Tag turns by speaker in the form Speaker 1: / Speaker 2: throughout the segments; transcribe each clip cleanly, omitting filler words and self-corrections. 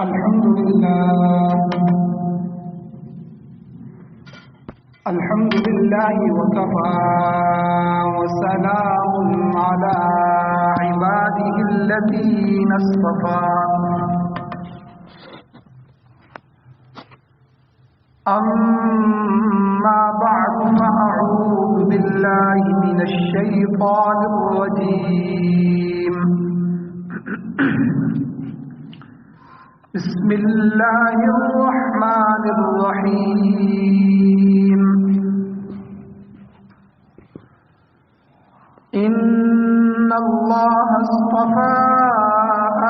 Speaker 1: الحمد لله وكفى وسلام على عباده الذين اصطفى أما بعد فأعوذ بالله من الشيطان الرجيم بسم الله الرحمن الرحيم إن الله اصطفى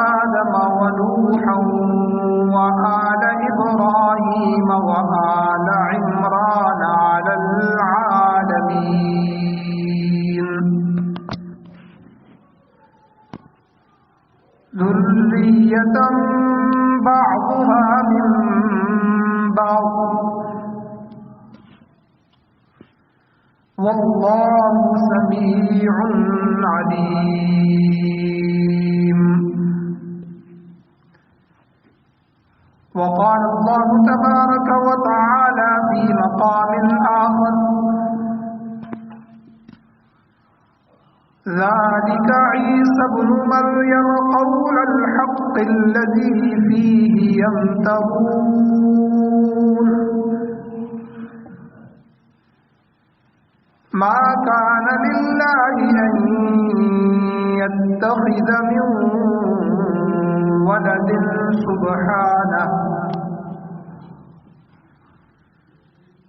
Speaker 1: آدم ونوحا وآل إبراهيم وآل عمران على العالمين ذرية بعضها من بعض والله سميع عليم. وقال الله تبارك وتعالى في مقام آخر ذلك عيسى ابن مريم قول الحق الذي فيه يمترون ما كان لله أن يتخذ من ولد سبحانه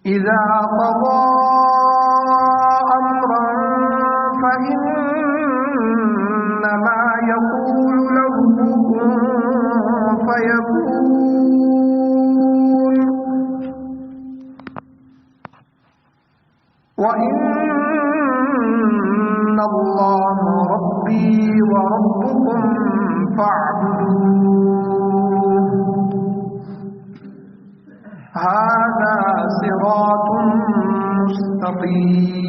Speaker 1: إذا قضى أمرا فإنما يقول له كن فيكون وإن الله ربي وربكم فاعبدوه هذا صراط مستقيم.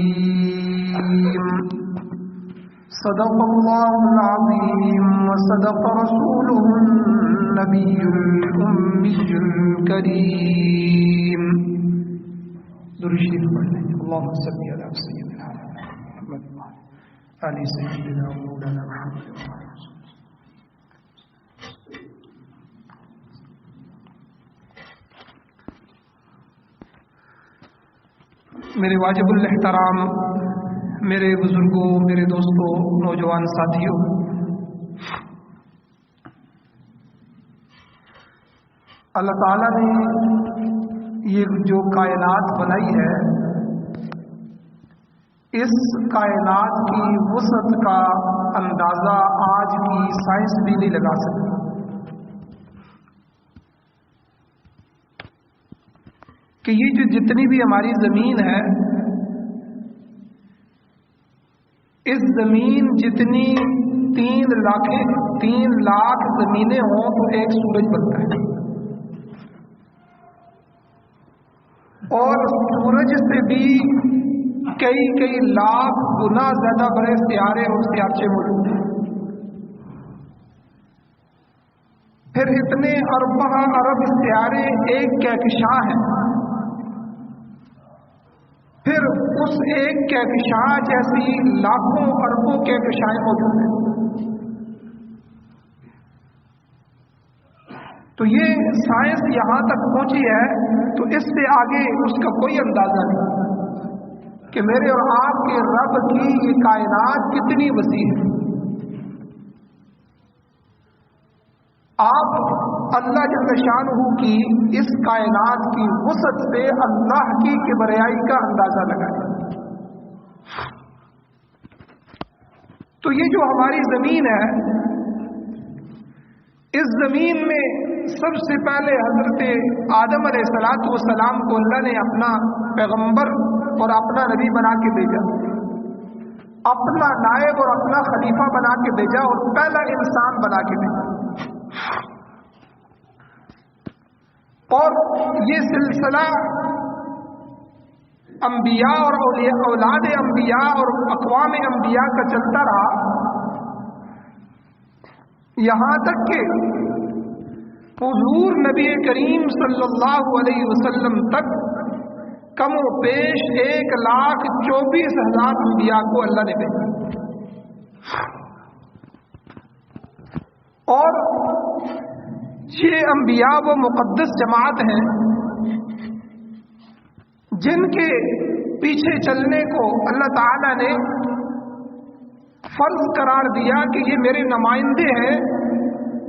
Speaker 1: صدق الله العظيم وصدق رسوله النبي الأمي الكريم. درشید پڑھنے اللهم صل على سيدنا محمد وعلى آل سيدنا مولانا محمد. میرے واجب الاحترام میرے بزرگوں، میرے دوستوں، نوجوان ساتھیوں، اللہ تعالیٰ نے یہ جو کائنات بنائی ہے، اس کائنات کی وسعت کا اندازہ آج کی سائنس بھی نہیں لگا سکتی. کہ یہ جو جتنی بھی ہماری زمین ہے، اس زمین جتنی 3 لاکھ زمینیں ہوں تو ایک سورج بنتا ہے، اور سورج سے بھی کئی لاکھ گنا زیادہ بڑے سیارے اور سیارچے موجود ہیں. پھر اتنے ارب سیارے ایک کہکشاں ہیں، پھر اس ایک کہکشاں جیسی لاکھوں اربوں کہکشائیں موجود ہیں. تو یہ سائنس یہاں تک پہنچی ہے، تو اس سے آگے اس کا کوئی اندازہ نہیں کہ میرے اور آپ کے رب کی یہ کائنات کتنی وسیع ہے. آپ اللہ جل شانہ کی اس کائنات کی وسعت سے اللہ کی کبریائی کا اندازہ لگائیں. تو یہ جو ہماری زمین ہے، اس زمین میں سب سے پہلے حضرت آدم علیہ السلام کو اللہ نے اپنا پیغمبر اور اپنا نبی بنا کے بھیجا، اپنا نائب اور اپنا خلیفہ بنا کے بھیجا، اور پہلا انسان بنا کے بھیجا. اور یہ سلسلہ انبیاء اور اولاد انبیاء اور اقوام انبیاء کا چلتا رہا، یہاں تک کہ हुजूर नबी करीम सल्लल्लाहु अलैहि वसल्लम तक कम व पेश 1,24,000 अंबिया को अल्लाह ने भेजा। और ये अंबिया वो मुक़द्दस जमात हैं जिनके पीछे चलने को अल्लाह ताला ने फर्ज करार दिया कि ये मेरे नुमाइंदे हैं,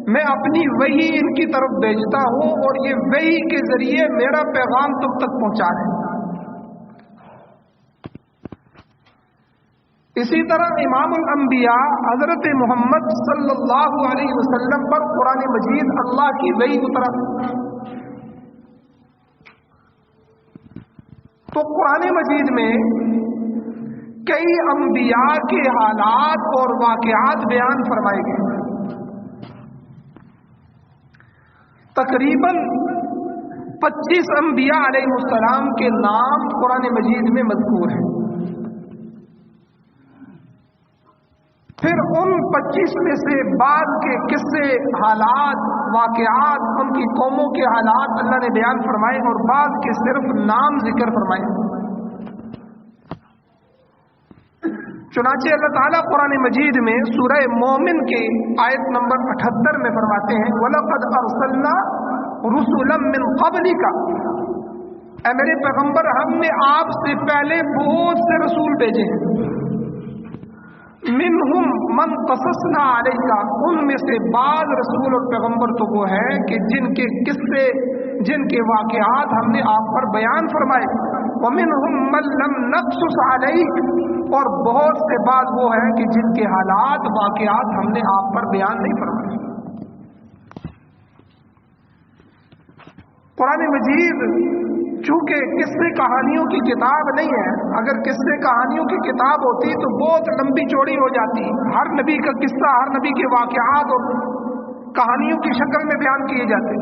Speaker 1: मैं अपनी वही इनकी तरफ भेजता हूं और ये वही के जरिए मेरा पैगाम तुम तक पहुंचा रहे हैं। इसी तरह इमामुल अंबिया हजरत मोहम्मद सल्लल्लाहु अलैहि वसल्लम पर कुरान मजीद अल्लाह की वही उतरा। तो कुरान मजीद में कई अंबिया के हालात और वाक़यात बयान फरमाए गए। तकरीबन 25 अंबिया अलैहिस्सलाम के नाम कुरान मजीद में मज़कूर हैं। फिर उन 25 में से बाद के किस्से, हालात, वाक़यात, उनकी कौमों के हालात अल्लाह ने बयान फरमाए और बाद के सिर्फ नाम जिक्र फरमाए। चुनांचे अल्लाह ताला कुरान मजीद में सूरह मोमिन के आयत नंबर 78 में फरमाते हैं, वलक़द अरसलना रुसुलन मिन क़ब्लिका, ऐ मेरे पैगंबर हमने आपसे पहले बहुत से रसूल भेजे हैं। मिनहुम मन क़ससना अलैका, उनमें से बाद रसूल और पैगंबर तो वो है कि जिनके किस्से, जिनके वाक़यात हमने आप पर बयान फरमाए। व मिनहुम मन लम नक़्सुस अलैक, और बहुत से बाद वो है कि जिनके हालात, वाक़यात हमने आप पर बयान नहीं फरमाए। कुरान मजीद चूंकि किस्से कहानियों की किताब नहीं है, अगर किस्से कहानियों की किताब होती तो बहुत लंबी चौड़ी हो जाती, हर नबी का किस्सा, हर नबी के वाक़यात और कहानियों की शक्ल में बयान किए जाते।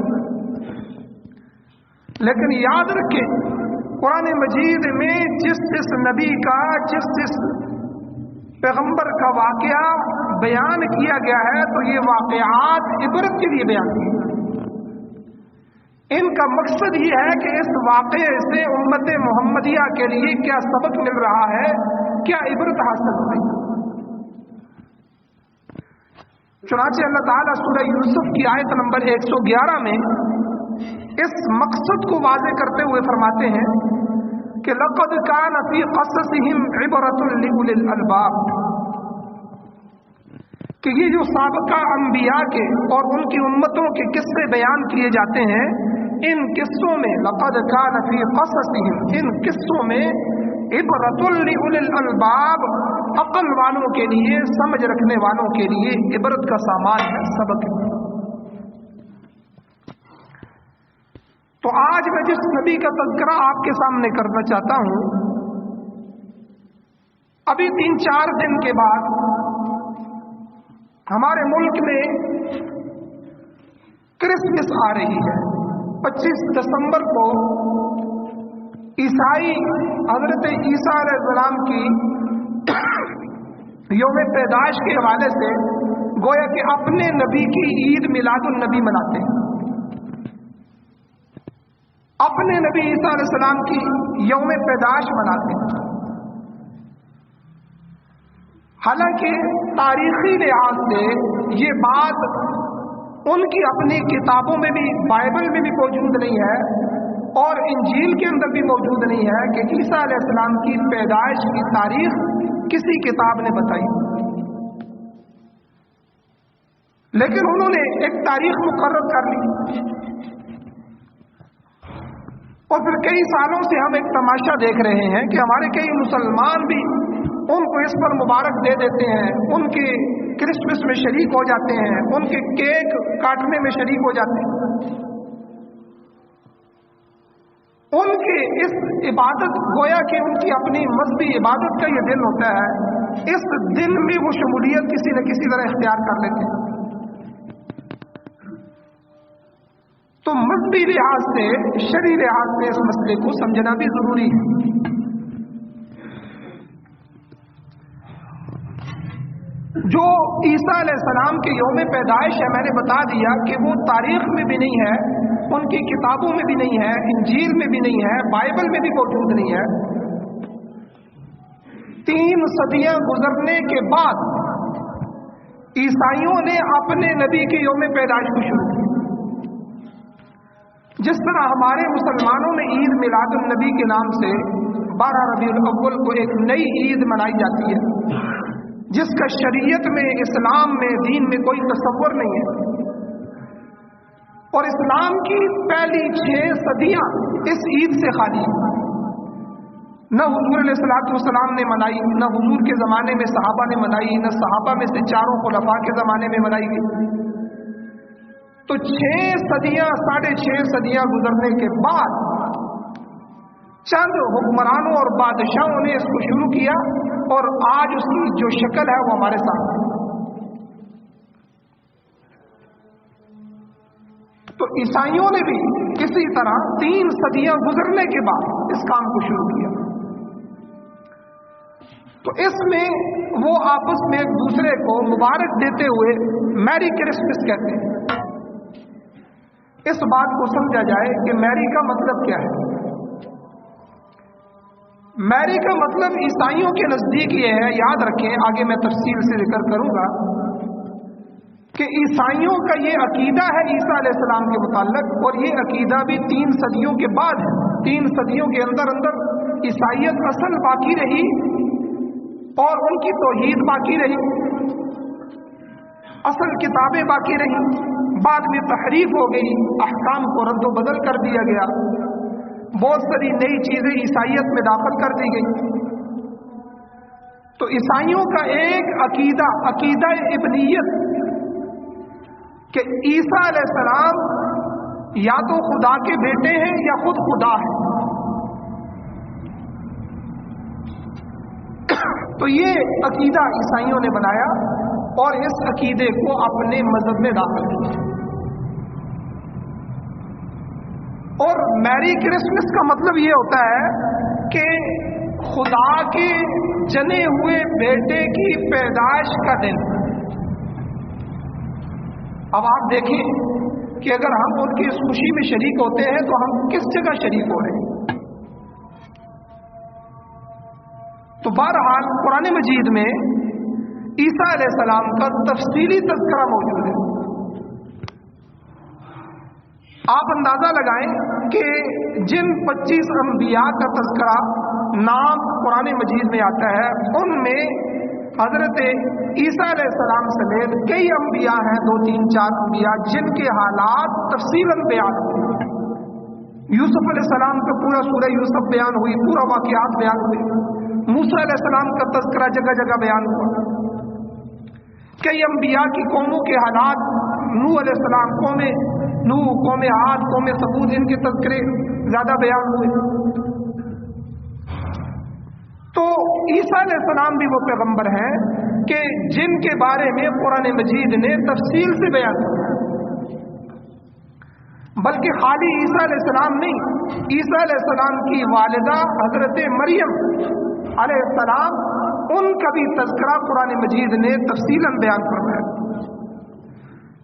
Speaker 1: लेकिन याद रखें, कुरान मजीद में जिस जिस नबी का, जिस जिस पैगंबर का वाक़या बयान किया गया है तो ये वाक़यात इबरत के लिए बयान किए। इनका मकसद ये है कि इस वाक़े से उम्मत मोहम्मदिया के लिए क्या सबक मिल रहा है, क्या इबरत हासिल हो रही है। चुनांचे अल्लाह ताला सूरह यूसुफ की आयत नंबर 111 में इस मकसद को वाज़ेह करते हुए फरमाते हैं कि लक़द कान फ़ी क़ससिहिम इबरतुन लिउलिल अलबाब, कि ये जो साबका अंबिया के और उनकी उम्मतों के किस्से बयान किए जाते हैं, इन किस्सों में लक़द कान फ़ी क़ससिहिम, इन किस्सों में इबरतुन लिउलिल अलबाब, अक़ल वालों के लिए, समझ रखने वालों के लिए इबरत का सामान है, सबक है। तो आज मैं जिस नबी का तज़किरा आपके सामने करना चाहता हूं, अभी 3-4 दिन के बाद हमारे मुल्क में क्रिसमस आ रही है। 25 दिसंबर को ईसाई हजरत ईसा अलैहिस्सलाम की यौम पैदाइश के हवाले से गोया कि अपने नबी की ईद मिलादुन नबी मनाते हैं। अपने नबी ईसा अलैहिस्सलाम की यौम पैदाइश मनाते हैं। हालांकि तारीखी लिहाज से ये बात उनकी अपनी किताबों में भी, बाइबल में भी मौजूद नहीं है और इंजील के अंदर भी मौजूद नहीं है कि ईसा अलैहिस्सलाम की पैदाइश की तारीख किसी किताब ने बताई। लेकिन उन्होंने एक तारीख मुकर्रर कर ली और फिर कई सालों से हम एक तमाशा देख रहे हैं कि हमारे कई मुसलमान भी उनको इस पर मुबारक दे देते हैं, उनके क्रिसमस में शरीक हो जाते हैं, उनके केक काटने में शरीक हो जाते हैं। उनके इस इबादत, गोया कि उनकी अपनी मज़हबी इबादत का ये दिन होता है, इस दिन में वो शमूलियत किसी न किसी तरह इख्तियार कर लेते हैं। तो मज़हबी लिहाज से, शरई लिहाज से इस मसले को समझना भी जरूरी है। जो ईसा अलैहिस्सलाम के यौम पैदाइश है, मैंने बता दिया कि वो तारीख में भी नहीं है, उनकी किताबों में भी नहीं है, इंजील में भी नहीं है, बाइबल में भी मौजूद नहीं है। 3 सदियां गुजरने के बाद ईसाइयों ने अपने नबी के यौम पैदाइश को शुरू किया। जिस तरह हमारे मुसलमानों में ईद मिलादुन नबी के नाम से 12 रबीउल अव्वल को एक नई ईद मनाई जाती है, जिसका शरीयत में, इस्लाम में, दीन में कोई तसव्वुर नहीं है। और इस्लाम की पहली 6 सदियां इस ईद से खाली है। न हुजूर अलैहिस्सलाम ने मनाई, न हुजूर के ज़माने में सहाबा ने मनाई, न सहाबा में से 4 खुलफा के ज़माने में मनाई गई। तो 6 सदियां, 6.5 सदियां गुजरने के बाद चंद हुक्मरानों और बादशाहों ने इसको शुरू किया और आज उसकी जो शक्ल है वो हमारे सामने। तो ईसाइयों ने भी इसी तरह 3 सदियां गुजरने के बाद इस काम को शुरू किया। तो इसमें वो आपस में एक दूसरे को मुबारक देते हुए मैरी क्रिसमस कहते हैं। इस बात को समझा जाए कि मैरी का मतलब क्या है। मैरी का मतलब ईसाइयों के नजदीक ये है, याद रखें, आगे मैं तफसील से जिक्र करूंगा कि ईसाइयों का ये अकीदा है ईसा अलैहिस्सलाम के मुताल्लिक, और ये अकीदा भी 3 सदियों के बाद है। 3 सदियों के अंदर अंदर ईसाइयत असल बाकी रही और उनकी तौहीद बाकी रही, असल किताबें बाकी रही। बाद में तहरीफ हो गई, अहकाम को रद्द बदल कर दिया गया, बहुत सारी नई चीजें ईसाइयत में दाखिल कर दी गई। तो ईसाइयों का एक अकीदा, अकीदा इब्नियत, कि ईसा अलैहिस्सलाम या तो खुदा के बेटे हैं या खुद खुदा है। तो ये अकीदा ईसाइयों ने बनाया और इस अकीदे को अपने मजहब में दाखिल किया। और मैरी क्रिसमस का मतलब ये होता है कि खुदा के जने हुए बेटे की पैदाइश का दिन। अब आप देखें कि अगर हम उनकी इस खुशी में शरीक होते हैं तो हम किस जगह शरीक हो रहे हैं। तो बहरहाल कुरान मजीद में ईसा अलैहिस्सलाम का तफसीली तज़किरा मौजूद है। आप अंदाजा लगाएं कि जिन 25 अंबिया का तज़किरा नाम कुरान मजीद में आता है, उनमें हजरत ईसा अलैहिस्सलाम समेत कई अंबिया हैं, 2, 3, 4 अंबिया, जिनके हालात तफसीलन बयान हुए। यूसुफ अलैहिस्सलाम का पूरा सूरह यूसुफ बयान हुई, पूरा वाक़ियात बयान हुए। मूसा अलैहिस्सलाम का तज़किरा जगह जगह बयान हुआ। कई अंबिया की कौमों के हालात, नूह अलैहिस्सलाम, कौम नूह, कौम आद, कौम समूद, इनके तज़किरे ज्यादा बयान हुए। तो ईसा अलैहिस्सलाम भी वो पैगंबर हैं कि जिनके बारे में कुरान मजीद ने तफसील से बयान किया। बल्कि खाली ईसा अलैहिस्सलाम नहीं, ईसा अलैहिस्सलाम की वालिदा हजरत मरियम अलैहिस्सलाम, उनका भी तज़किरा कुरान मजीद ने तफसीलन बयान फरमाया।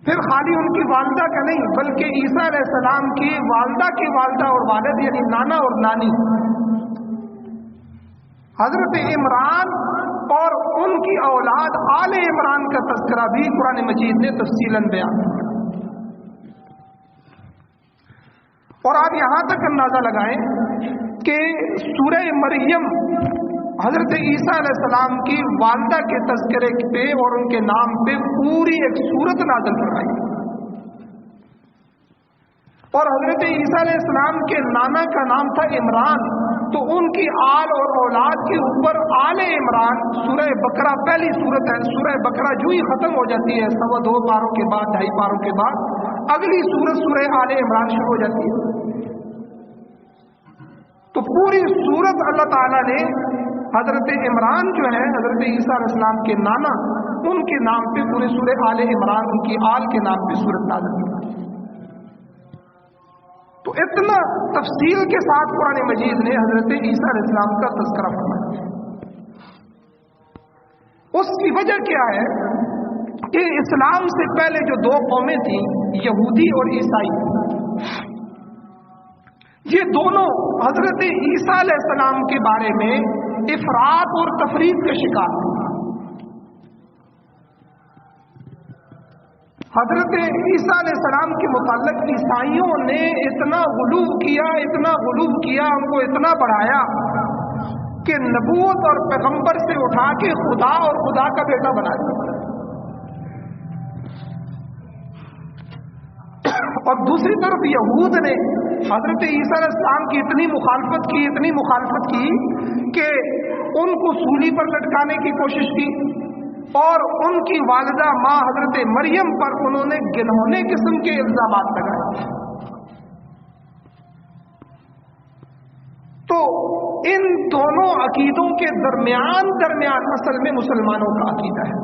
Speaker 1: फिर खाली उनकी वालिदा का नहीं, बल्कि ईसा अलैहिस्सलाम की वालिदा और वालिद यानी नाना और नानी हजरत इमरान और उनकी औलाद आले इमरान का तज़किरा भी कुरान मजीद ने तफसीलन बयान किया। और आप यहां तक अंदाजा लगाएं कि सूरह मरियम हजरत ईसा अलैहिस्सलाम की वालिदा के तज़किरे पे और उनके नाम पे पूरी एक सूरत नाज़िल फरमाई। और हजरत ईसा अलैहिस्सलाम के नाना का नाम था इमरान, तो उनकी आल और औलाद के ऊपर आले इमरान, सूरह बकरा पहली सूरत है। सूरह बकरा जो ही खत्म हो जाती है 2.25 पारों के बाद, 2.5 पारों के बाद, अगली सूरत सूरह आले इमरान शुरू हो जाती है। तो पूरी सूरत अल्लाह ताला ने हजरत इमरान जो है, हजरत ईसा अलैहिस्सलाम के नाना, उनके नाम पे पूरे सूरह आले इमरान, उनकी आल के नाम पे सूरत नाज़िल की। तो इतना तफसील के साथ कुरान मजीद ने हजरत ईसा अलैहिस्सलाम का तज़किरा फरमाया। उसकी वजह क्या है کہ اسلام سے پہلے جو دو قومیں تھیں، یہودی اور عیسائی، یہ دونوں حضرت عیسیٰ علیہ السلام کے بارے میں افراط اور تفریط کا شکار تھے۔ حضرت عیسیٰ علیہ السلام کے متعلق عیسائیوں نے اتنا غلو کیا، ان کو اتنا بڑھایا کہ نبوت اور پیغمبر سے اٹھا کے خدا اور خدا کا بیٹا بنا دیا۔ اور دوسری طرف یہود نے حضرت عیسیٰ علیہ السلام کی اتنی مخالفت کی کہ ان کو سولی پر لٹکانے کی کوشش کی، اور ان کی والدہ ماں حضرت مریم پر انہوں نے گنہونے قسم کے الزامات لگائے۔ تو ان دونوں عقیدوں کے درمیان اصل میں مسلمانوں کا عقیدہ ہے۔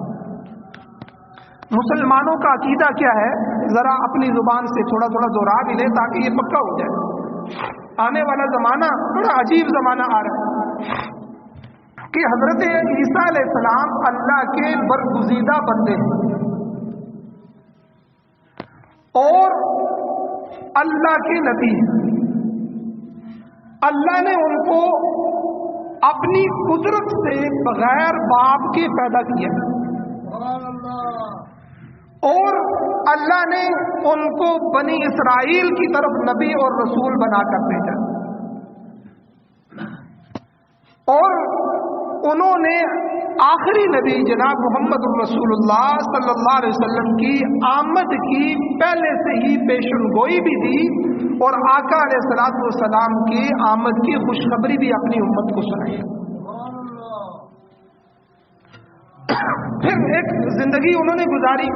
Speaker 1: مسلمانوں کا عقیدہ کیا ہے؟ ذرا اپنی زبان سے تھوڑا دوہرا بھی لیں تاکہ یہ پکا ہو جائے۔ آنے والا زمانہ بڑا عجیب زمانہ آ رہا ہے کہ حضرت عیسیٰ علیہ السلام اللہ کے برگزیدہ بندے ہیں اور اللہ کے نبی ہیں۔ اللہ نے ان کو اپنی قدرت سے بغیر باپ کے پیدا کیا، اور اللہ نے ان کو بنی اسرائیل کی طرف نبی اور رسول بنا کر بھیجا، اور انہوں نے آخری نبی جناب محمد الرسول اللہ صلی اللہ علیہ وسلم کی آمد کی پہلے سے ہی پیشن گوئی بھی دی، اور آقا علیہ الصلوۃ والسلام کی آمد کی خوشخبری بھی اپنی امت کو سنائی۔ پھر ایک زندگی انہوں نے گزاری،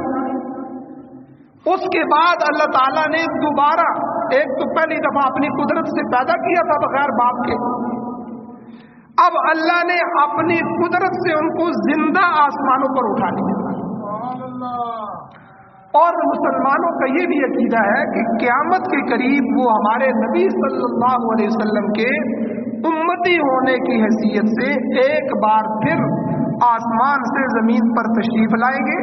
Speaker 1: اس کے بعد اللہ تعالیٰ نے دوبارہ ایک تو پہلی دفعہ اپنی قدرت سے پیدا کیا تھا بغیر باپ کے، اب اللہ نے اپنی قدرت سے ان کو زندہ آسمانوں پر اٹھا لیا۔ اور مسلمانوں کا یہ بھی عقیدہ ہے کہ قیامت کے قریب وہ ہمارے نبی صلی اللہ علیہ وسلم کے امتی ہونے کی حیثیت سے ایک بار پھر آسمان سے زمین پر تشریف لائیں گے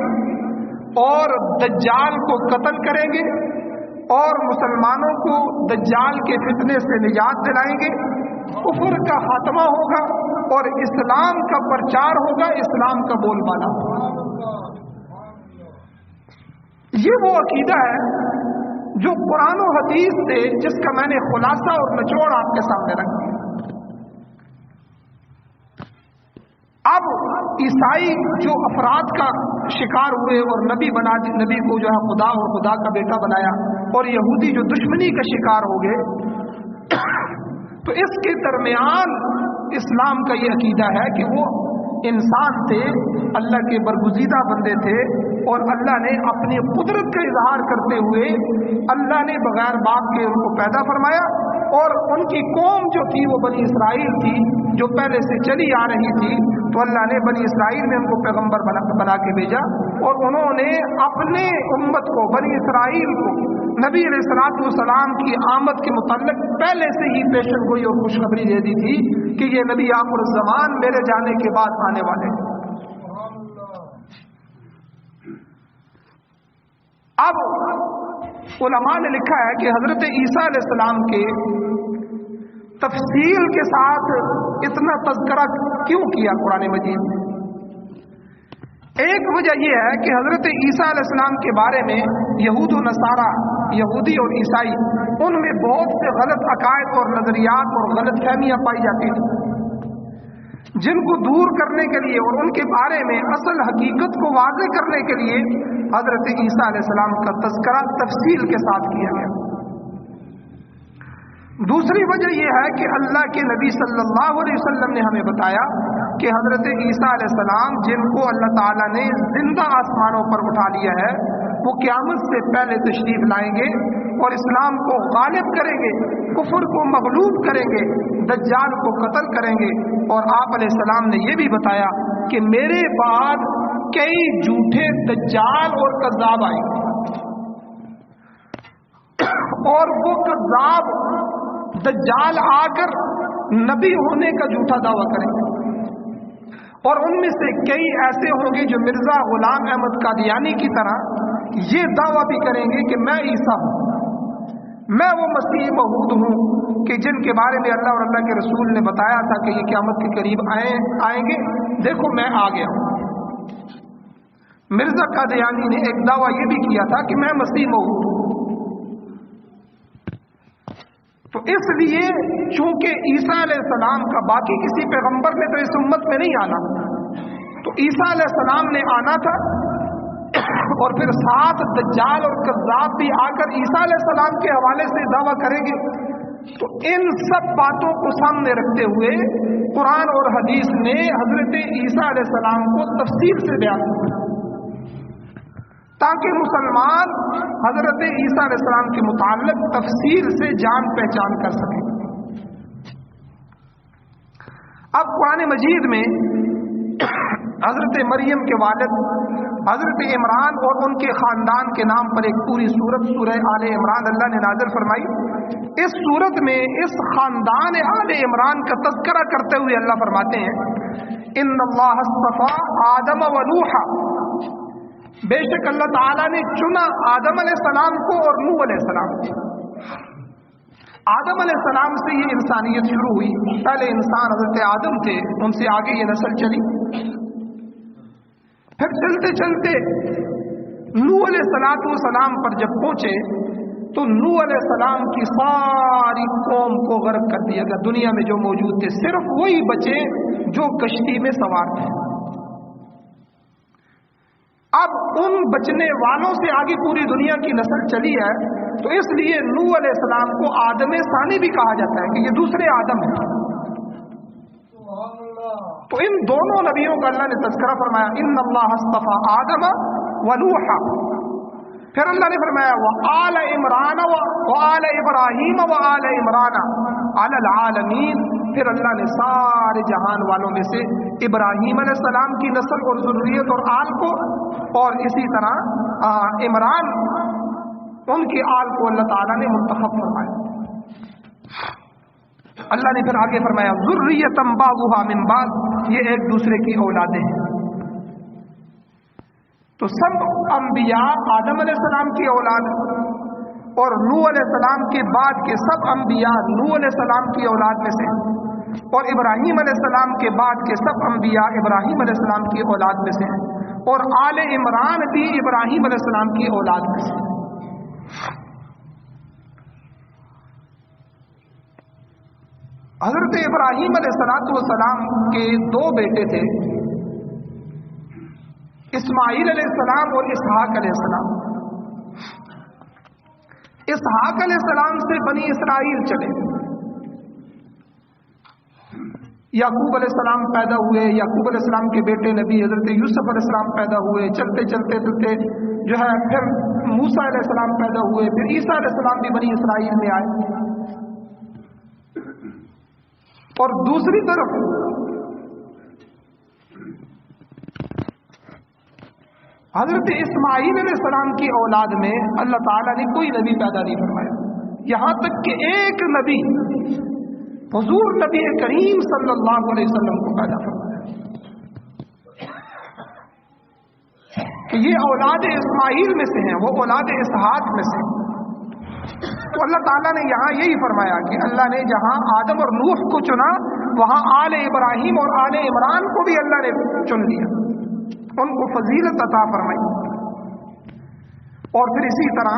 Speaker 1: اور دجال کو قتل کریں گے، اور مسلمانوں کو دجال کے فتنے سے نجات دلائیں گے، کفر کا خاتمہ ہوگا اور اسلام کا پرچار ہوگا، اسلام کا بول بالا ہوگا۔ یہ وہ عقیدہ ہے جو قرآن و حدیث سے، جس کا میں نے خلاصہ اور نچوڑ آپ کے سامنے رکھ دیا۔ اب عیسائی جو افراد کا شکار ہوئے اور نبی کو جو ہے خدا اور خدا کا بیٹا بنایا، اور یہودی جو دشمنی کا شکار ہو گئے، تو اس کے درمیان اسلام کا یہ عقیدہ ہے کہ وہ انسان تھے، اللہ کے برگزیدہ بندے تھے، اور اللہ نے اپنی قدرت کا اظہار کرتے ہوئے اللہ نے بغیر باپ کے ان کو پیدا فرمایا، اور ان کی قوم جو تھی وہ بنی اسرائیل تھی جو پہلے سے چلی آ رہی تھی، تو اللہ نے بنی اسرائیل میں ان کو پیغمبر بنا کے بھیجا، اور انہوں نے اپنے امت کو، بنی اسرائیل کو، نبی علیہ الصلوۃ والسلام کی آمد کے متعلق پہلے سے ہی پیشن گوئی اور خوشخبری دے دی تھی کہ یہ نبی آخر الزمان میرے جانے کے بعد آنے والے ہیں۔ اب علماء نے لکھا ہے کہ حضرت عیسیٰ علیہ السلام کے تفصیل کے ساتھ اتنا تذکرہ کیوں کیا قرآن مجید میں؟ ایک وجہ یہ ہے کہ حضرت عیسیٰ علیہ السلام کے بارے میں یہود و نصارہ، یہودی اور عیسائی، ان میں بہت سے غلط عقائد اور نظریات اور غلط فہمیاں پائی جاتی تھیں، جن کو دور کرنے کے لیے اور ان کے بارے میں اصل حقیقت کو واضح کرنے کے لیے حضرت عیسیٰ علیہ السلام کا تذکرہ تفصیل کے ساتھ کیا گیا۔ دوسری وجہ یہ ہے کہ اللہ کے نبی صلی اللہ علیہ وسلم نے ہمیں بتایا کہ حضرت عیسیٰ علیہ السلام، جن کو اللہ تعالیٰ نے زندہ آسمانوں پر اٹھا لیا ہے، وہ قیامت سے پہلے تشریف لائیں گے اور اسلام کو غالب کریں گے، کفر کو مغلوب کریں گے، دجال کو قتل کریں گے، اور آپ علیہ السلام نے یہ بھی بتایا کہ میرے بعد کئی جھوٹے دجال اور کذاب آئیں گے، اور وہ کذاب دجال آ کر نبی ہونے کا جھوٹا دعویٰ کریں گے، اور ان میں سے کئی ایسے ہوں گے جو مرزا غلام احمد قادیانی کی طرح یہ دعویٰ بھی کریں گے کہ میں عیسیٰ ہوں، میں وہ مسیح موعود ہوں کہ جن کے بارے میں اللہ اور اللہ کے رسول نے بتایا تھا کہ یہ قیامت کے قریب آئیں گے، دیکھو میں آ گیا ہوں۔ مرزا قادیانی نے ایک دعویٰ یہ بھی کیا تھا کہ میں مسیح موعود ہوں۔ تو اس لیے چونکہ عیسیٰ علیہ السلام کا باقی کسی پیغمبر نے تو اس امت میں نہیں آنا، تو عیسیٰ علیہ السلام نے آنا تھا، اور پھر ساتھ دجال اور کذاب بھی آ کر عیسیٰ علیہ السلام کے حوالے سے دعویٰ کریں گے۔ تو ان سب باتوں کو سامنے رکھتے ہوئے قرآن اور حدیث نے حضرت عیسیٰ علیہ السلام کو تفصیل سے بیان کیا تاکہ مسلمان حضرت عیسیٰ علیہ السلام کے متعلق تفصیل سے جان پہچان کر سکیں۔ اب قرآن مجید میں حضرت مریم کے والد حضرت عمران اور ان کے خاندان کے نام پر ایک پوری سورت سورہ آل عمران اللہ نے نازل فرمائی۔ اس سورت میں اس خاندان آل عمران کا تذکرہ کرتے ہوئے اللہ فرماتے ہیں ان اللہ اصطفیٰ آدم و نوحا، بے شک اللہ تعالیٰ نے چنا آدم علیہ السلام کو اور نوح علیہ السلام کو۔ آدم علیہ السلام سے یہ انسانیت شروع ہوئی، پہلے انسان حضرت آدم تھے، ان سے آگے یہ نسل چلی، پھر چلتے چلتے نوح علیہ السلام پر جب پہنچے تو نوح علیہ السلام کی ساری قوم کو غرق کر دیا گیا، دنیا میں جو موجود تھے صرف وہی بچے جو کشتی میں سوار تھے۔ اب ان بچنے والوں سے آگے پوری دنیا کی نسل چلی ہے، تو اس لیے نوح علیہ السلام کو آدم ثانی بھی کہا جاتا ہے کہ یہ دوسرے آدم ہیں۔ تو ان دونوں نبیوں کا اللہ نے تذکرہ فرمایا ان اللہ اصطفیٰ آدم و نوحا، پھر اللہ نے فرمایا وآل عمران وآل ابراہیم وآل عمران علی العالمین، پھر اللہ نے سارے جہان والوں میں سے ابراہیم علیہ السلام کی نسل اور ذریت اور آل کو، اور اسی طرح عمران ان کے آل کو اللہ تعالیٰ نے منتخب فرمایا۔ اللہ نے پھر آگے فرمایا ذریۃ بعضھا من بعض، یہ ایک دوسرے کی اولادیں ہیں۔ تو سب انبیاء آدم علیہ السلام کی اولاد، اور نوح علیہ السلام کے بعد کے سب انبیاء نوح علیہ السلام کی اولاد میں سے، اور ابراہیم علیہ السلام کے بعد کے سب انبیاء ابراہیم علیہ السلام کی اولاد میں سے، اور آل عمران بھی ابراہیم علیہ السلام کی اولاد میں سے۔ حضرت ابراہیم علیہ السلام کے دو بیٹے تھے، اسماعیل علیہ السلام اور اسحاق علیہ السلام۔ اسحاق علیہ السلام سے بنی اسرائیل چلے، یعقوب علیہ السلام پیدا ہوئے، یعقوب علیہ السلام کے بیٹے نبی حضرت یوسف علیہ السلام پیدا ہوئے، چلتے چلتے چلتے جو ہے پھر موسیٰ علیہ السلام پیدا ہوئے، پھر عیسیٰ علیہ السلام بھی بنی اسرائیل میں آئے۔ اور دوسری طرف حضرت اسماعیل علیہ السلام کی اولاد میں اللہ تعالیٰ نے کوئی نبی پیدا نہیں فرمایا، یہاں تک کہ ایک نبی حضور نبی کریم صلی اللہ علیہ وسلم کو پیدا فرمایا کہ یہ اولاد اسماعیل میں سے ہیں، وہ اولاد اسحاق میں سے۔ تو اللہ تعالیٰ نے یہاں یہی فرمایا کہ اللہ نے جہاں آدم اور نوح کو چنا، وہاں آل ابراہیم اور آل عمران کو بھی اللہ نے چن لیا، ان کو فضیلت عطا فرمائی۔ اور پھر اسی طرح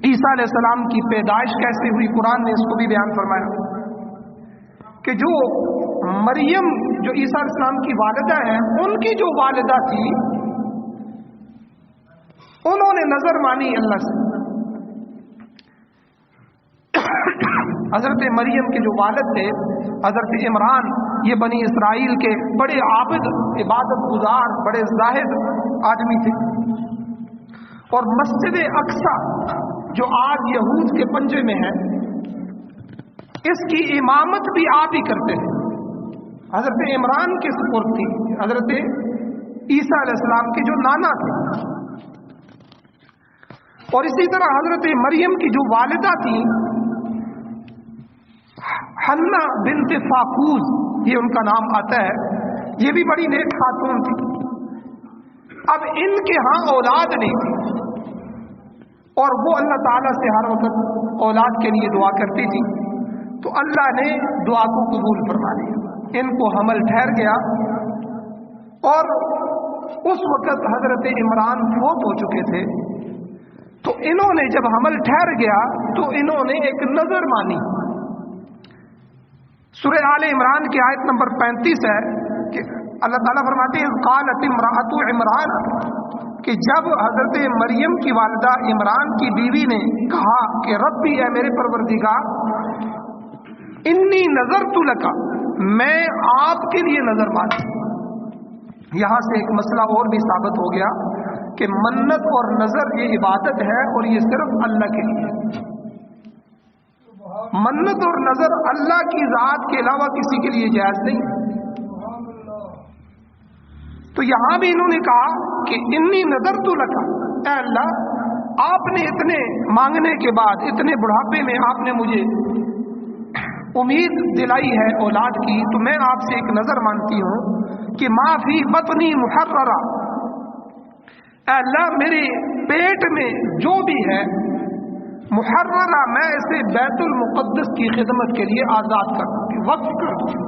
Speaker 1: عیسیٰ علیہ السلام کی پیدائش کیسے ہوئی، قرآن نے اس کو بھی بیان فرمایا کہ جو مریم جو عیسیٰ علیہ السلام کی والدہ ہیں، ان کی جو والدہ تھی انہوں نے نظر مانی اللہ سے۔ حضرت مریم کے جو والد تھے حضرت عمران، یہ بنی اسرائیل کے بڑے عابد، عبادت گزار، بڑے زاہد آدمی تھے، اور مسجد اقصی جو آج یہود کے پنجے میں ہے، اس کی امامت بھی آپ ہی کرتے ہیں۔ حضرت عمران کے سپرد تھی حضرت عیسیٰ علیہ السلام کے جو نانا تھے، اور اسی طرح حضرت مریم کی جو والدہ تھی حنا بنت فاقوز، یہ उनका नाम आता है, ये भी बड़ी नेक खातून थी। अब इनके यहाँ औलाद नहीं थी और वो अल्लाह ताला से हर वक्त औलाद के लिए दुआ करती थी, तो अल्लाह ने दुआ को कबूल फरमा लिया। इनको हमल ठहर गया और उस वक्त हजरत इमरान फौत हो चुके थे। तो इन्होंने जब हमल ठहर गया तो इन्होंने एक नजर मानी। सूरह आले इमरान की आयत नंबर 35 है कि अल्लाह ताला फरमाते हैं क़ालत इम्राअतु इमरान, कि जब हजरत मरियम की वालिदा इमरान की बीवी ने कहा कि रब्बी, है मेरे परवरदिगार, इन्नी नज़रतु लका, मैं आपके लिए नजर मानी। यहां से एक मसला और भी साबित हो गया कि मन्नत और नजर ये इबादत है और ये सिर्फ अल्लाह के लिए। मन्नत और नजर अल्लाह की जात के अलावा किसी के लिए जायज नहीं। तो यहां भी इन्होंने कहा कि इन्नी नजर तो लगा, ऐ अल्लाह, आपने इतने मांगने के बाद, इतने बुढ़ापे में आपने मुझे उम्मीद दिलाई है औलाद की, तो मैं आपसे एक नजर मानती हूं कि माफी बतनी मुहर्ररा, अल्लाह मेरे पेट में जो भी है मुहर्ररा, मैं इसे बैतुल मुक़द्दस की खिदमत के लिए आजाद कर दूंगी, वक्फ कर दूंगी।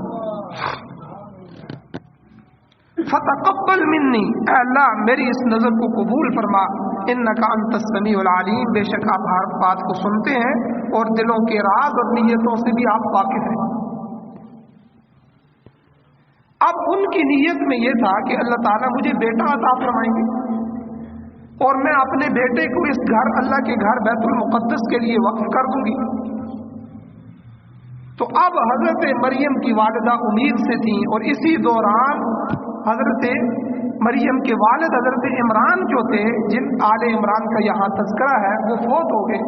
Speaker 1: फतक़ब्बल मिन्नी, अल्लाह मेरी इस नजर को कबूल फरमा, इन्नका अंतस समीउल अलीम, बेशक आप हर बात को सुनते हैं और दिलों के राज और नीयतों से भी आप वाकिफ हैं। अब उनकी नीयत में यह था कि अल्लाह ताला मुझे बेटा अता फरमाएंगे और मैं अपने बेटे को इस घर, अल्लाह के घर बैतुल मुक़द्दस के लिए वक्फ कर दूंगी। तो अब हजरत मरियम की वालिदा उम्मीद से थी और इसी दौरान हजरत मरियम के वालिद हजरत इमरान जो थे, जिन आले इमरान का यहाँ तज़किरा है, वो फौत हो गए।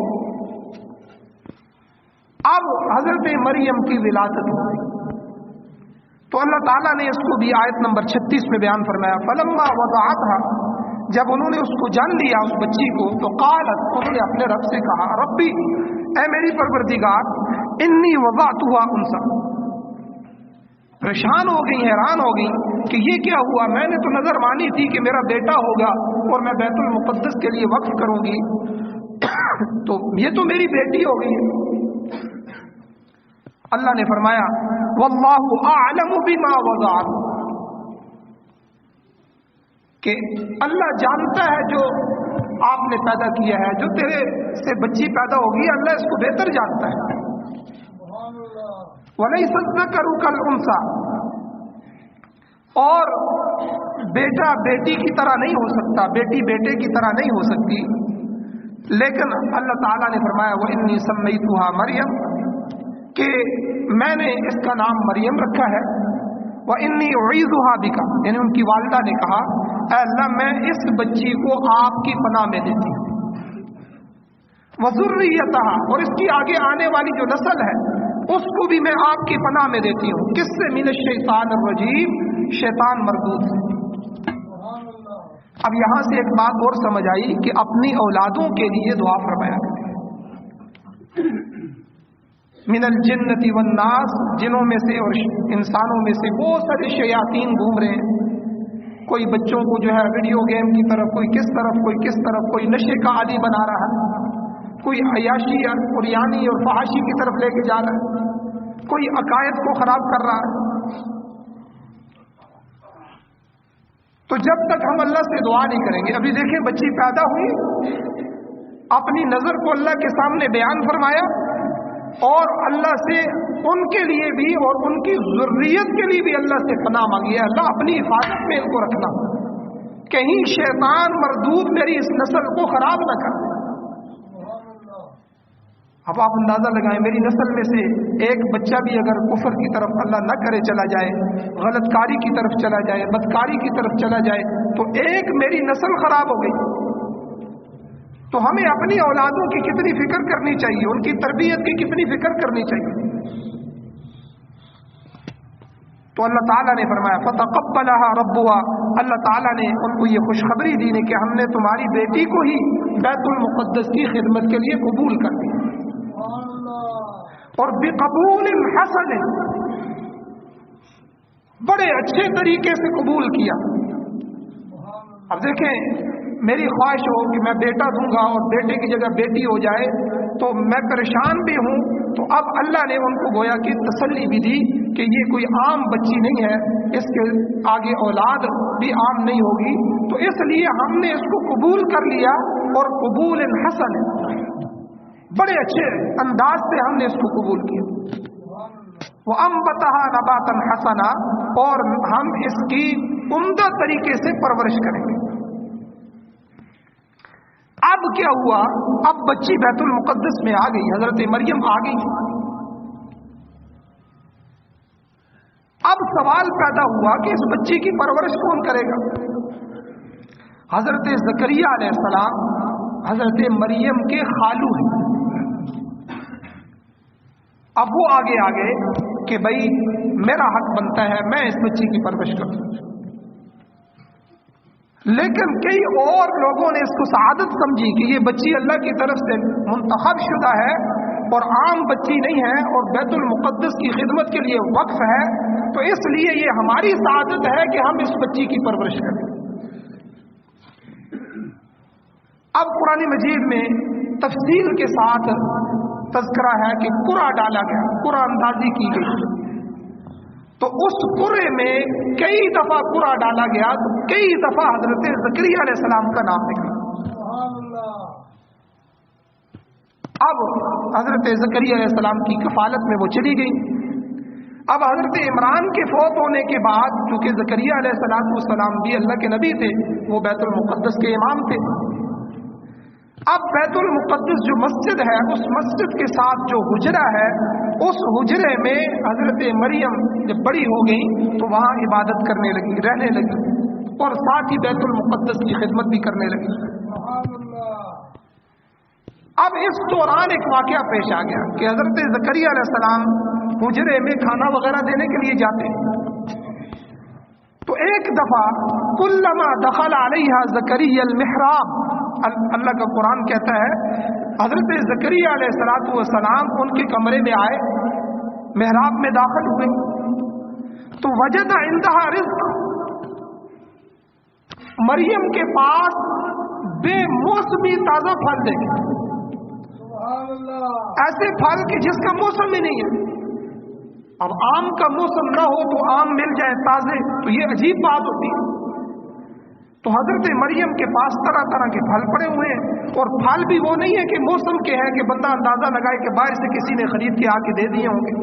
Speaker 1: अब हजरत मरियम की विलादत हो गई। तो अल्लाह ताला ने इसको भी आयत नंबर 36 में बयान फरमाया, फलम्मा वज़अतहा, जब उन्होंने उसको जन्म दिया उस बच्ची को, तो क़ालत, उन्होंने अपने रब से कहा, रब्बी, ऐ मेरी परवरदिगार, इन्नी वज़अतुहा उनसा, परेशान हो गई, हैरान हो गई कि ये क्या हुआ, मैंने तो नजर मानी थी कि मेरा बेटा होगा और मैं बैतुल मुक़द्दस के लिए वक्फ करूंगी, तो ये तो मेरी बेटी हो गई है। अल्लाह ने फरमाया, वल्लाहु अअलमु बिमा वज़अत, कि अल्लाह जानता है जो आपने पैदा किया है, जो तेरे से बच्ची पैदा होगी, अल्लाह इसको बेहतर जानता है। वलैसा ज़करु कल उन्सा, और बेटा बेटी की तरह नहीं हो सकता, बेटी बेटे की तरह नहीं हो सकती। लेकिन अल्लाह ताला ने फरमाया, वो इन्नी सम्मैतुहा मरियम, कि मैंने इसका नाम मरियम रखा है। वह इन्नी उईज़ुहा बिका, यानी उनकी वालिदा ने कहा, अल्लाह मैं इस बच्ची को आपकी पनाह में देती हूँ। वज़ुर्रियतहा, और इसकी आगे आने वाली जो नस्ल है उसको भी मैं आपकी पनाह में देती हूँ। किससे? मिनश शैतानिर रजीम, शैतान मरदूद से। अब यहां से एक बात और समझ आई कि अपनी औलादों के लिए दुआ फरमाया करें। मिनल जिन्नति वन्नास, जिनों में से और इंसानों में से बहुत सारे शयातीन घूम रहे हैं। कोई बच्चों को जो है वीडियो गेम की तरफ, कोई किस तरफ, कोई किस तरफ, कोई नशे का आदी बना रहा है, कोई अयाशी और यानी और फहाशी की तरफ लेके जा रहा है, कोई अकायद को खराब कर रहा है। तो जब तक हम अल्लाह से दुआ नहीं करेंगे, अभी देखें बच्ची पैदा हुई, अपनी नजर को अल्लाह के सामने बयान फरमाया और अल्लाह से उनके लिए भी और उनकी ज़ुर्रियत के लिए भी अल्लाह से पनाह मांगी है, अल्लाह अपनी हिफाजत में इनको रखना, कहीं शैतान मरदूद मेरी इस नस्ल को खराब न कर। अब आप अंदाजा लगाएं, मेरी नस्ल में से एक बच्चा भी अगर कुफर की तरफ अल्लाह न करे चला जाए, गलतकारी की तरफ चला जाए, बदकारी की तरफ चला जाए, तो एक मेरी नस्ल खराब हो गई। तो हमें अपनी औलादों की कितनी फिक्र करनी चाहिए, उनकी तरबियत की कितनी फिक्र करनी चाहिए। तो अल्लाह ताला ने फरमाया, फतक़ब्बलहा रब्बुहा, अल्लाह ताला ने उनको ये खुशखबरी दी कि हमने तुम्हारी बेटी को ही बैतुल मुक़द्दस की खिदमत के लिए कबूल कर दिया। और बिक़बूल हसन, बड़े अच्छे तरीके से कबूल किया। अब देखें, मेरी ख्वाहिश हो कि मैं बेटा दूंगा और बेटे की जगह बेटी हो जाए तो मैं परेशान भी हूं, तो अब अल्लाह ने उनको गोया कि तसल्ली भी दी कि ये कोई आम बच्ची नहीं है, इसके आगे औलाद भी आम नहीं होगी, तो इसलिए हमने इसको कबूल कर लिया। और कबूल हसन, बड़े अच्छे अंदाज से हमने इसको कबूल किया। वो अम्बतहा नबातन हसना, और हम इसकी उम्दा तरीके से परवरिश करेंगे। अब क्या हुआ, अब बच्ची बैतुल मुक़द्दस में आ गई, हजरत मरियम आ गई। अब सवाल पैदा हुआ कि इस बच्ची की परवरिश कौन करेगा। हजरत ज़करिया अलैहिस्सलाम हजरत मरियम के खालू हैं। अब वो आगे आ गए कि भाई मेरा हक बनता है, मैं इस बच्ची की परवरिश करूं। लेकिन कई और लोगों ने इसको सआदत समझी कि ये बच्ची अल्लाह की तरफ से मुंतखब शुदा है और आम बच्ची नहीं है और बैतुल मुक़द्दस की खिदमत के लिए वक्फ है, तो इसलिए ये हमारी सआदत है कि हम इस बच्ची की परवरिश करें। अब कुरान मजीद में तफसील के साथ तज़किरा है कि कुरा डाला गया, कुरा अंदाजी की गई। तो उस कुरे में कई दफा कुरा डाला गया, तो कई दफा हजरत ज़करिया अलैहिस्सलाम का नाम निकला। अब हजरत ज़करिया अलैहिस्सलाम की कफालत में वो चली गई। अब हजरत इमरान के फौत होने के बाद, चूंकि ज़करिया अलैहिस्सलाम भी अल्लाह के नबी थे, वो बैतुल मुक़द्दस के इमाम थे। अब बैतुल मुक़द्दस जो मस्जिद है, उस मस्जिद के साथ जो हुजरा है, उस हुजरे में हजरत मरियम जब बड़ी हो गई तो वहां इबादत करने लगी, रहने लगी, और साथ ही बैतुल मुक़द्दस की खिदमत भी करने लगी। अब इस दौरान एक वाक़या पेश आ गया कि हजरत ज़करिया अलैहिस्सलाम हुजरे में खाना वगैरह देने के लिए जाते, तो एक दफा कुल्लमा दखल अलैहा ज़करिया अल-मिहराब, अल्लाह का कुरान कहता है हजरत ज़करिया अलैहिस्सलाम उनके कमरे में आए, मेहराब में दाखिल हुए, तो वजदा इंदहा रिज़्क़, मरियम के पास बेमौसमी ताजा फल देखे, ऐसे फल कि जिसका मौसम ही नहीं है। अब आम का मौसम ना हो तो आम मिल जाए ताजे, तो ये अजीब बात होती है। तो हजरत मरियम के पास तरह तरह के फल पड़े हुए हैं, और फल भी वो नहीं है कि मौसम के हैं कि बंदा अंदाजा लगाए कि बाहर से किसी ने खरीद के आके दे दिए होंगे,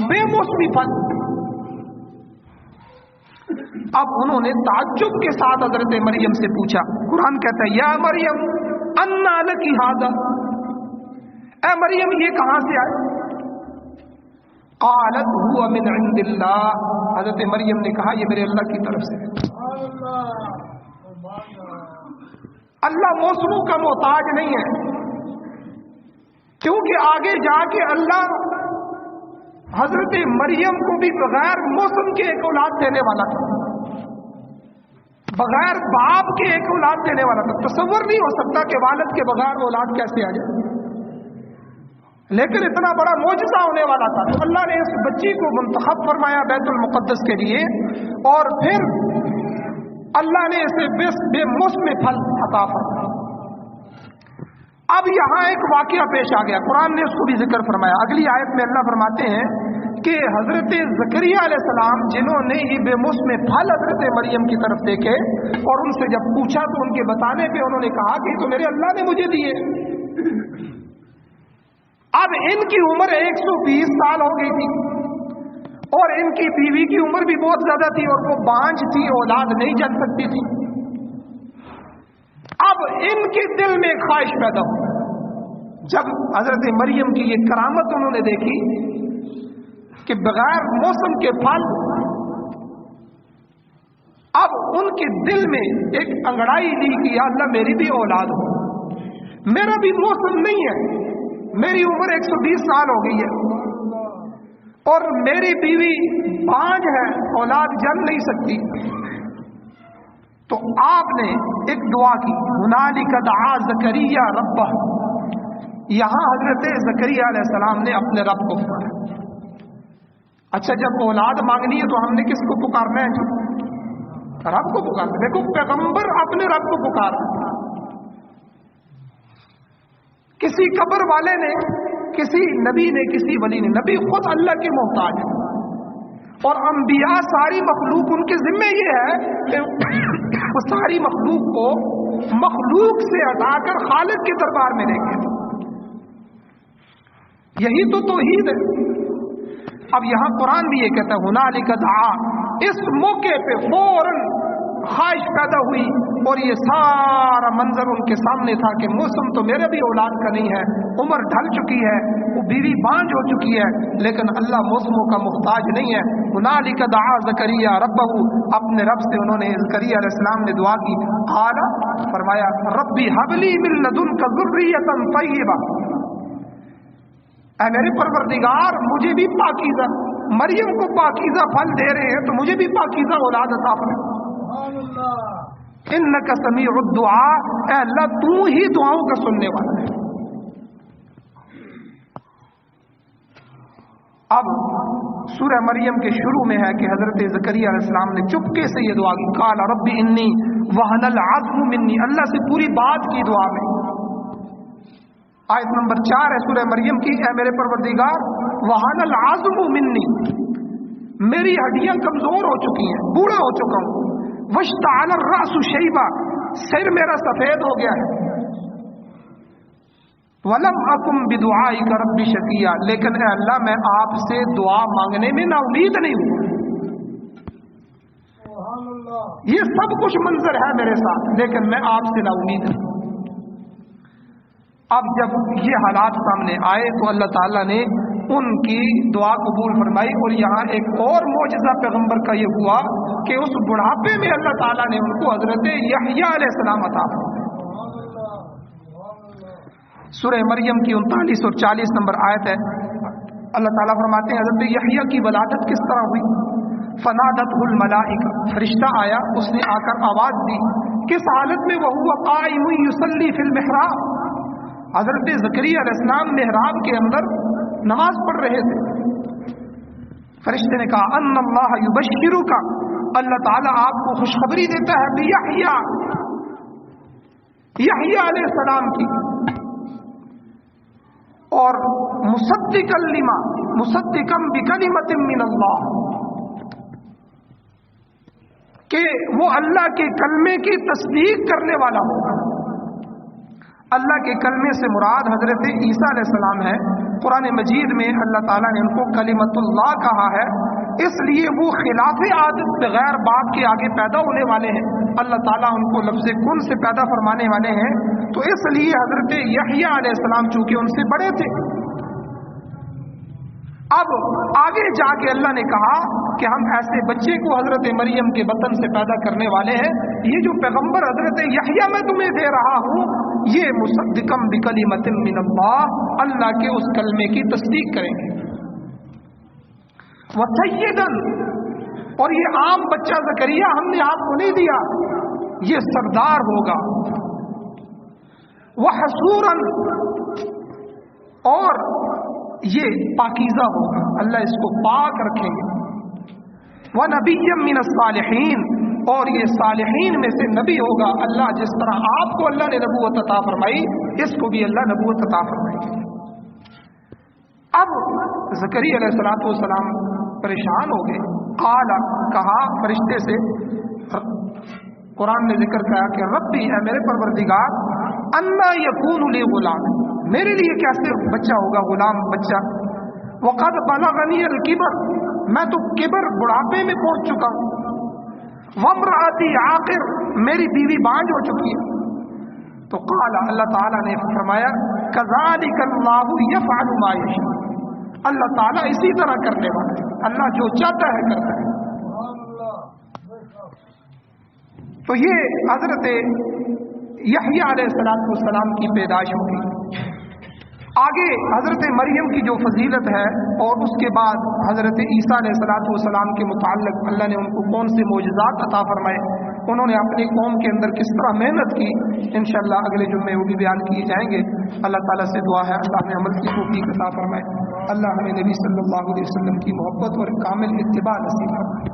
Speaker 1: बेमौसमी फल। अब उन्होंने ताज्जुब के साथ हजरत मरियम से पूछा, कुरान कहता है या मरियम अन्ना लकी हादा, ऐ मरियम ये कहां से आए। क़ालत हुवा मिन इंदिल्लाह, हजरत मरियम ने कहा ये मेरे अल्लाह की तरफ से है। अल्लाह मौसमों का मोहताज नहीं है, क्योंकि आगे जाके अल्लाह हजरत मरियम को भी बगैर मौसम के एक औलाद देने वाला था, बगैर बाप के एक औलाद देने वाला था। तसव्वुर नहीं हो सकता कि वालिद के बगैर औलाद कैसे आ जाए, लेकिन इतना बड़ा मौजज़ा होने वाला था। तो अल्लाह ने इस बच्ची को मुंतखब फरमाया बैतुल मुक़द्दस के लिए, और फिर अल्लाह ने इसे बेमौसम फल अता फरमाया। अब यहां एक वाकया पेश आ गया, कुरान ने उसको भी जिक्र फरमाया। अगली आयत में अल्लाह फरमाते हैं कि हजरत ज़करिया अलैहिस्सलाम जिन्होंने ये बेमौसम फल हजरत मरियम की तरफ देखे और उनसे जब पूछा तो उनके बताने पे उन्होंने कहा कि तो मेरे अल्लाह ने मुझे दिए। अब इनकी उम्र 120 साल हो गई थी और इनकी बीवी की उम्र भी बहुत ज्यादा थी और वो बांझ थी, औलाद नहीं जन सकती थी। अब इनके दिल में ख्वाहिश पैदा हुई, जब हजरत मरियम की ये करामत उन्होंने देखी कि बगैर मौसम के फल, अब उनके दिल में एक अंगड़ाई ली कि या अल्लाह मेरी भी औलाद हो, मेरा भी मौसम नहीं है, मेरी उम्र 120 साल हो गई है और मेरी बीवी बांझ है, औलाद जन नहीं सकती। तो आपने एक दुआ की, हुनालिका दआ ज़करिया रब्बह, यहां हजरत ज़करिया अलैहिस्सलाम ने अपने रब को पुकारा। अच्छा, जब औलाद मांगनी है तो हमने किसको पुकारना है? रब को पुकारना। देखो, पैगंबर अपने रब को पुकार रहा था। किसी कब्र वाले ने, किसी नबी ने, किसी वली ने, नबी खुद अल्लाह के मोहताज है, और अंबिया सारी मखलूक उनके जिम्मे ये है कि वो सारी मखलूक को मखलूक से हटाकर खालिक के दरबार में लेके। यही तो तौहीद है। अब यहां कुरान भी ये कहता है हुनालिका दआ, इस मौके पे फौरन ख्वाहिश पैदा हुई, और ये सारा मंजर उनके सामने था कि मौसम तो मेरे भी औलाद का नहीं है, उम्र ढल चुकी है, वो बीवी बांझ हो चुकी है, लेकिन अल्लाह मौसमों का मुहताज नहीं है। हुनालिका दआ ज़करिया रब्बहू, अपने रब से उन्होंने ज़करिया अलैहिस्सलाम ने दुआ की। क़ाला, फरमाया, रब्बी हबली मिन लदुनका ज़ुर्रियतन तय्यिबा, ऐ मेरे परवरदिगार मुझे भी पाकीज़ा, मरियम को पाकीज़ा फल दे रहे हैं तो मुझे भी पाकीज़ा औलाद अता फरमा। इन्नका समीउद दुआ, ऐ अल्लाह तू ही दुआओं का सुनने वाला है। अब सूरह मरियम के शुरू में है कि हजरत ज़करिया अलैहिस्सलाम ने चुपके से ये दुआ की। क़ाल रब्बी इन्नी वहनल अज़्मु मिन्नी, अल्लाह से पूरी बात की दुआ में। आयत नंबर 4 है सूरह मरियम की, ऐ मेरे परवरदिगार वहनल अज़्मु मिन्नी, मेरी हड्डियां कमजोर हो चुकी हैं, बूढ़ा हो चुका हूं। वश्तअल अर्रअसु शैबा, सिर मेरा सफेद हो गया है। वलम अकुम बिदुआइका रब्बी शकिया, लेकिन ऐ अल्लाह मैं आपसे दुआ मांगने में ना उम्मीद नहीं हूं। ये सब कुछ मंजर है मेरे साथ, लेकिन मैं आपसे ना उम्मीद हूं। अब जब ये हालात सामने आए तो अल्लाह ताला ने उनकी दुआ कबूल फरमाई, और यहाँ एक और मौजज़ा पैगंबर का ये हुआ कि उस बुढ़ापे में अल्लाह ताला ने उनको हजरत यहया अलैहिस्सलाम अता फरमाया। सूरह मरियम की 39 और 40 नंबर आयत है। अल्लाह ताला फरमाते हैं हजरत यहया की वलादत किस तरह हुई। फनादतहुल मलाइका, फरिश्ता आया, उसने आकर आवाज दी। किस हालत में? वह हुआ काइमुन युसल्ली फिल मिहराब, हजरत ज़करिया अलैहिस्सलाम मिहराब के अंदर नमाज पढ़ रहे थे। फरिश्ते ने कहा अन्नल्लाह युबश्शिरुका, अल्लाह ताला आपको खुशखबरी देता है बियहया, यहया अलैहिस्सलाम की, और मुसद्दिकल लिमा, मुसद्दिकम बिकलिमतिन मिनल्लाह, कि वो अल्लाह के कलमे की तस्दीक करने वाला होगा। अल्लाह के कलमे से मुराद हजरत ईसा अलैहिस्सलाम है। कुरान मजीद में अल्लाह ताला ने उनको कलिमतुल्लाह कहा है, इसलिए वो खिलाफ आदत बगैर बाप के आगे पैदा होने वाले हैं। अल्लाह ताला उनको लफ्ज़ कुन से पैदा फरमाने वाले हैं, तो इसलिए हजरत यहया अलैहिस्सलाम चूंकि उनसे बड़े थे। अब आगे जाके अल्लाह ने कहा कि हम ऐसे बच्चे को हजरत मरियम के बतन से पैदा करने वाले हैं। ये जो पैगंबर हजरत यहया मैं तुम्हें दे रहा हूँ, ये मुसद्दिकम बिकलिमतिन मिनल्लाह, अल्लाह के उस कलमे की तस्दीक करेंगे। व सय्यदन, और ये आम बच्चा ज़करिया हमने आपको नहीं दिया, ये सरदार होगा। व हसूरन, और ये पाकीज़ा होगा, अल्लाह इसको पाक रखेंगे। व नबिय्यम मिनस सालिहीन, और ये सालिहीन में से नबी होगा। अल्लाह जिस तरह आपको अल्लाह ने नबूवत अता फरमाई, इसको भी अल्लाह नबूवत अता फरमाई। अब ज़करिया अलैहिस्सलातु वस्सलाम परेशान हो गए। क़ाला, कहा फरिश्ते से, कुरान ने जिक्र किया कि रब्बी, है मेरे परवरदिगार, अन्ना यकूनु ली गुलाम, मेरे लिए कैसे बच्चा होगा, गुलाम बच्चा। वक़द बलगनी अल-किबर, मैं तो किबर बुढ़ापे में पहुंच चुका हूं। वम्राती आखिर, मेरी बीवी बांझ हो चुकी है। तो क़ाला, अल्लाह ताला ने फरमाया कज़ालिकल्लाहु यफ़अलु मा यशा, अल्लाह ताला इसी तरह करने वाला है, अल्लाह जो चाहता है करता है। तो ये हजरत यहया अलैहिस्सलाम की पैदाइश होगी। आगे हजरत मरियम की जो फजीलत है, और उसके बाद हजरत ईसा अलैहिस्सलाम के मुताल्लिक़ अल्लाह ने उनको कौन से मोजज़ात अता फरमाए, انہوں نے اپنی قوم کے اندر کس طرح محنت کی، انشاءاللہ اگلے جمعے وہ بھی بیان کیے جائیں گے۔ اللہ تعالیٰ سے دعا ہے اللہ ہمیں عمل کی توفیق عطا فرمائے، اللہ ہمیں نبی صلی اللہ علیہ وسلم کی محبت اور کامل اتباع نصیب فرمائے۔